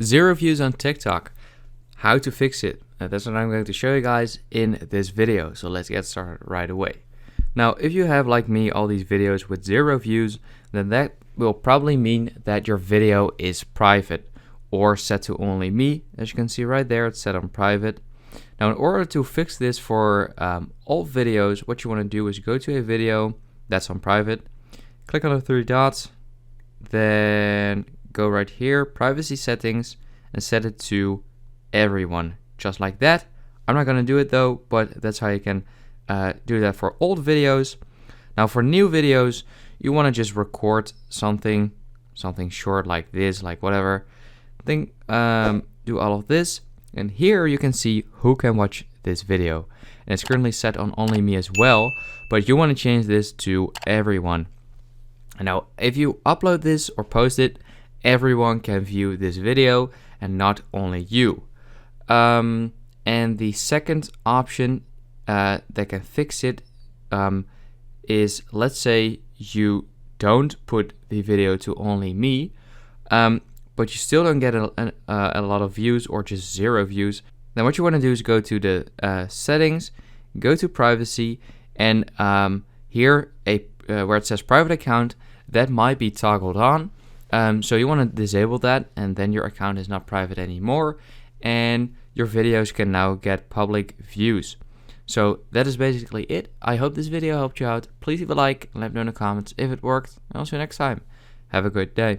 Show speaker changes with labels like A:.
A: Zero views on TikTok. How to fix it. That's what I'm going to show you guys in this video. So let's get started right away. Now, if you have, like me, all these videos with zero views, then that will probably mean that your video is private or set to only me. As you can see right there, it's set on private. Now, in order to fix this for all videos, what you want to do is go to a video that's on private, click on the three dots, then go right here, privacy settings, and set it to everyone, just like that. I'm not going to do it though, but that's how you can do that for old videos. Now for new videos, you want to just record something short like this, like whatever. Do all of this, and here you can see who can watch this video. And it's currently set on only me as well, but you want to change this to everyone. And now if you upload this or post it, everyone can view this video and not only you. And the second option that can fix it is, let's say you don't put the video to only me, but you still don't get a lot of views or just zero views. Then what you want to do is go to the settings, go to privacy, and here where it says private account, that might be toggled on. So you want to disable that, and then your account is not private anymore, and your videos can now get public views. So that is basically it. I hope this video helped you out. Please leave a like and let me know in the comments if it worked. And I'll see you next time. Have a good day.